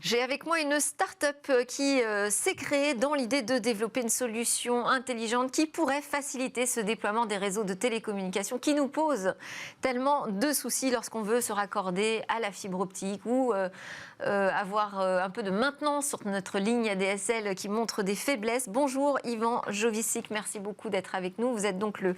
J'ai avec moi une start-up qui s'est créée dans l'idée de développer une solution intelligente qui pourrait faciliter ce déploiement des réseaux de télécommunications qui nous pose tellement de soucis lorsqu'on veut se raccorder à la fibre optique ou avoir un peu de maintenance sur notre ligne ADSL qui montre des faiblesses. Bonjour Yvan Jovicic, merci beaucoup d'être avec nous. Vous êtes donc le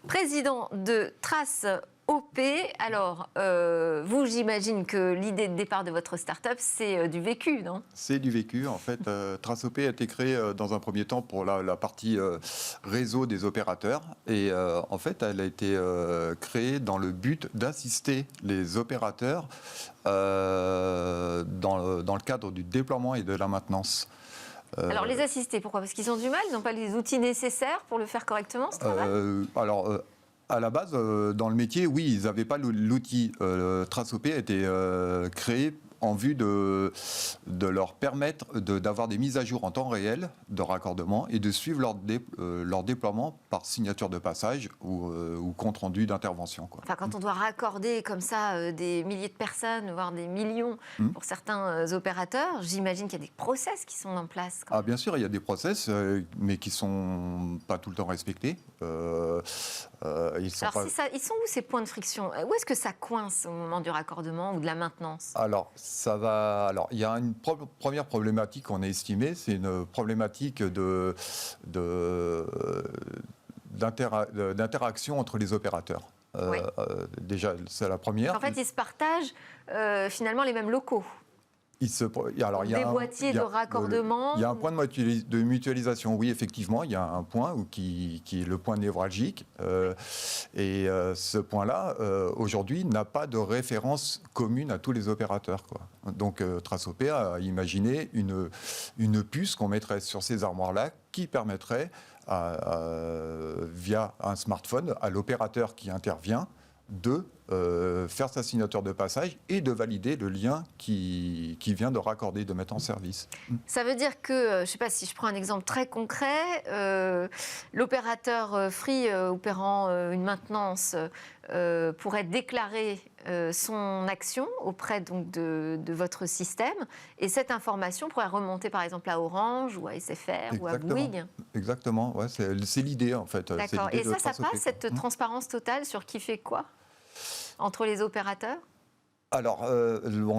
président de Trace OP. Alors, vous, j'imagine que l'idée de départ de votre start-up, c'est du vécu, non ? C'est du vécu. En fait, Trace OP a été créée dans un premier temps pour la partie réseau des opérateurs. Et en fait, elle a été créée dans le but d'assister les opérateurs dans le cadre du déploiement et de la maintenance. Alors, les assister, pourquoi ? Parce qu'ils ont du mal, ils n'ont pas les outils nécessaires pour le faire correctement, ce travail ? À la base, dans le métier, oui, ils n'avaient pas l'outil. Trace OP a été créé en vue de leur permettre d'avoir des mises à jour en temps réel de raccordement et de suivre leur déploiement par signature de passage ou compte rendu d'intervention. Enfin, quand on doit raccorder comme ça des milliers de personnes, voire des millions pour certains opérateurs, j'imagine qu'il y a des process qui sont en place. Ah, bien sûr, il y a des process, mais qui ne sont pas tout le temps respectés. Ils sont où ces points de friction ? Où est-ce que ça coince au moment du raccordement ou de la maintenance ? Alors, il y a une première problématique qu'on a estimée, c'est une problématique d'interaction entre les opérateurs. Oui. Déjà, c'est la première. En fait, ils se partagent finalement les mêmes locaux. Des boîtiers de raccordement. Il y a un point de mutualisation, oui, effectivement. Il y a un point qui est le point névralgique. Ce point-là, aujourd'hui, n'a pas de référence commune à tous les opérateurs, quoi. Donc, Trace OP a imaginé une puce qu'on mettrait sur ces armoires-là qui permettrait, via un smartphone, à l'opérateur qui intervient de faire sa signature de passage et de valider le lien qui vient de raccorder, de mettre en service. Ça veut dire que, je ne sais pas si je prends un exemple très concret, l'opérateur Free opérant une maintenance pourrait déclarer son action auprès donc, de votre système et cette information pourrait remonter par exemple à Orange ou à SFR ou à Bouygues. Exactement, ouais, c'est l'idée en fait. D'accord, et ça passe, cette transparence totale sur qui fait quoi entre les opérateurs ? Alors,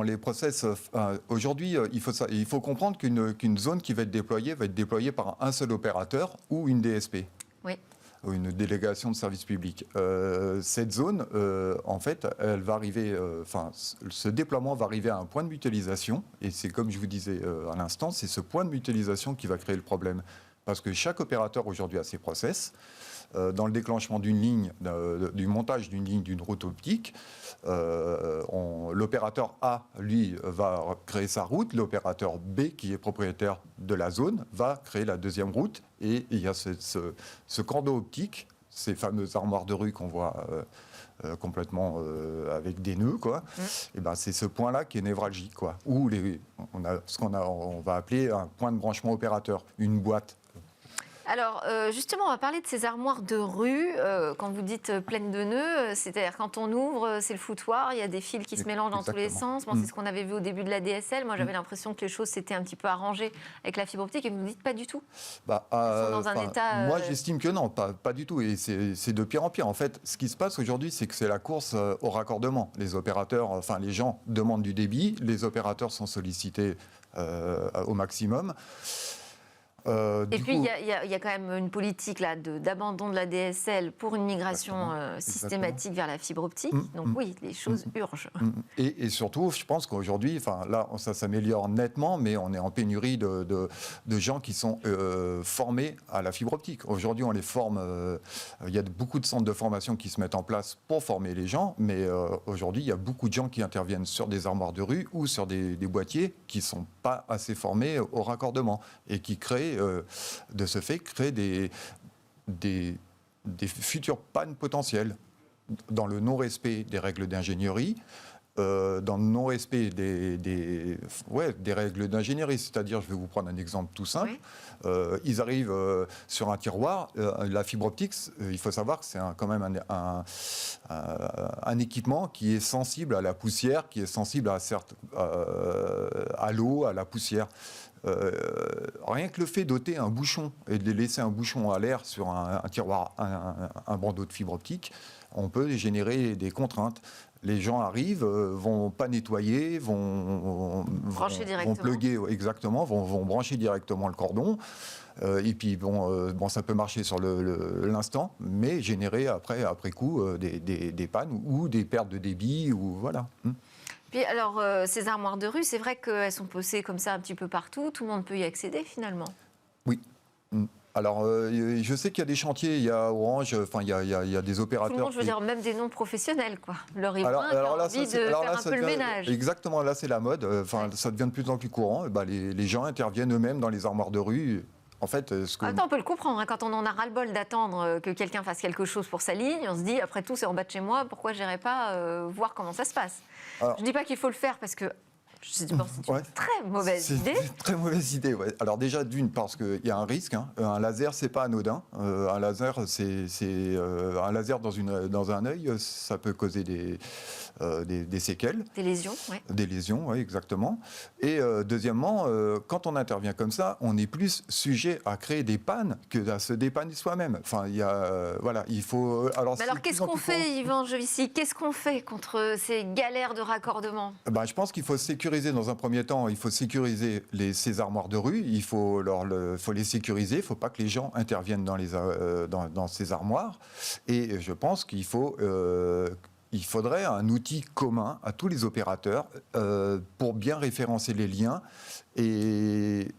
les process, aujourd'hui, il faut comprendre qu'une zone qui va être déployée par un seul opérateur ou une DSP. Oui. Ou une délégation de service public. Cette zone, en fait, elle va arriver, ce déploiement va arriver à un point de mutualisation, et c'est comme je vous disais à l'instant, c'est ce point de mutualisation qui va créer le problème. Parce que chaque opérateur aujourd'hui a ses process. Dans le déclenchement d'une ligne, du montage d'une ligne, d'une route optique, l'opérateur A, lui, va créer sa route. L'opérateur B, qui est propriétaire de la zone, va créer la deuxième route. Et il y a ce cordon optique, ces fameuses armoires de rue qu'on voit complètement avec des nœuds, quoi. Et ben, c'est ce point-là qui est névralgique, quoi. Où on va appeler un point de branchement opérateur, une boîte. Alors, justement, on va parler de ces armoires de rue. Quand vous dites pleines de nœuds, c'est-à-dire quand on ouvre, c'est le foutoir, il y a des fils qui se mélangent dans tous les sens. Bon, c'est ce qu'on avait vu au début de la DSL. Moi, j'avais l'impression que les choses s'étaient un petit peu arrangées avec la fibre optique, et vous ne dites pas du tout. Elles sont dans un état... Moi, j'estime que non, pas du tout. Et c'est de pire en pire. En fait, ce qui se passe aujourd'hui, c'est que c'est la course au raccordement. Les opérateurs, les gens demandent du débit, les opérateurs sont sollicités au maximum. Et puis, il y a quand même une politique là, d'abandon de la DSL pour une migration systématique vers la fibre optique. Donc oui, les choses urgent. Et surtout, je pense qu'aujourd'hui, là, ça s'améliore nettement, mais on est en pénurie de gens qui sont formés à la fibre optique. Aujourd'hui, on les forme. Il y a beaucoup de centres de formation qui se mettent en place pour former les gens, mais aujourd'hui, il y a beaucoup de gens qui interviennent sur des armoires de rue ou sur des boîtiers qui ne sont pas assez formés au raccordement et qui créent de ce fait, créer des futures pannes potentielles dans le non-respect des règles d'ingénierie, dans le non-respect des règles d'ingénierie. C'est-à-dire, je vais vous prendre un exemple tout simple. Oui. Ils arrivent sur un tiroir. La fibre optique, il faut savoir que c'est quand même un équipement qui est sensible à la poussière, qui est sensible à l'eau, à la poussière. Rien que le fait d'ôter un bouchon et de laisser un bouchon à l'air sur un tiroir, un bandeau de fibre optique, on peut générer des contraintes. Les gens arrivent, vont pas nettoyer, vont plugger, exactement, vont brancher directement le cordon. Et puis bon, ça peut marcher sur l'instant, mais générer après coup des pannes ou des pertes de débit ou voilà. Puis alors, ces armoires de rue, c'est vrai qu'elles sont posées comme ça un petit peu partout. Tout le monde peut y accéder finalement. Oui. Alors, je sais qu'il y a des chantiers, il y a Orange, enfin, il y a des opérateurs. Tout le monde, je veux dire, même des non-professionnels, quoi. Le riverain qui a envie de faire un peu le ménage. Exactement, là, c'est la mode. Enfin, ça devient de plus en plus courant. Les gens interviennent eux-mêmes dans les armoires de rue. En fait, on peut le comprendre. Quand on en a ras-le-bol d'attendre que quelqu'un fasse quelque chose pour sa ligne, on se dit, après tout, c'est en bas de chez moi, pourquoi je n'irais pas voir comment ça se passe? Je ne dis pas qu'il faut le faire parce que c'est une très mauvaise idée. C'est une très mauvaise idée, ouais. Alors déjà, d'une, parce qu'il y a un risque. Un laser, c'est pas anodin. Un laser, un laser dans un œil, ça peut causer des séquelles. Des lésions, oui. Des lésions, oui, exactement. Et deuxièmement, quand on intervient comme ça, on est plus sujet à créer des pannes que à se dépanner soi-même. Enfin, il faut... Alors qu'est-ce qu'on fait, Yvan Jovici? Qu'est-ce qu'on fait contre ces galères de raccordement? Je pense qu'il faut sécuriser dans un premier temps, il faut sécuriser ces armoires de rue, il faut les sécuriser, il ne faut pas que les gens interviennent dans ces armoires. Et je pense qu'il faudrait un outil commun à tous les opérateurs pour bien référencer les liens. Et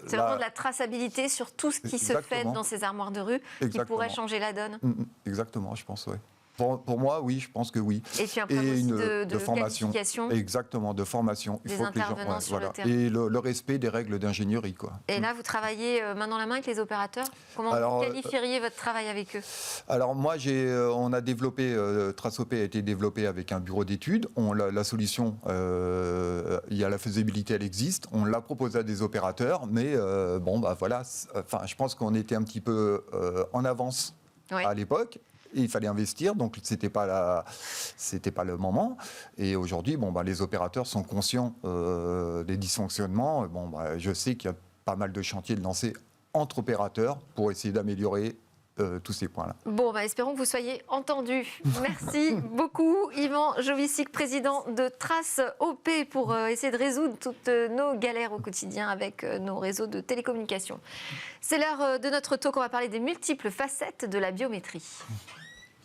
c'est vraiment de la traçabilité sur tout ce qui se fait dans ces armoires de rue qui pourrait changer la donne. Exactement, je pense, oui. Pour moi, oui, je pense que oui. Et puis un problème aussi de formation. Exactement, de formation. Il faut que les gens, sur le terrain. Et le respect des règles d'ingénierie, quoi. Et là, vous travaillez main dans la main avec les opérateurs. Comment vous qualifieriez votre travail avec eux? Alors moi, on a développé, TraceOP a été développé avec un bureau d'études. La solution, il y a la faisabilité, elle existe. On l'a proposé à des opérateurs, mais voilà. Enfin, je pense qu'on était un petit peu en avance à l'époque. Et il fallait investir, donc c'était pas le moment. Et aujourd'hui, les opérateurs sont conscients des dysfonctionnements. Je sais qu'il y a pas mal de chantiers de lancés entre opérateurs pour essayer d'améliorer tous ces points-là. Espérons que vous soyez entendus. Merci beaucoup, Yvan Jovici, président de TraceOP, pour essayer de résoudre toutes nos galères au quotidien avec nos réseaux de télécommunications. C'est l'heure de notre talk. On va parler des multiples facettes de la biométrie.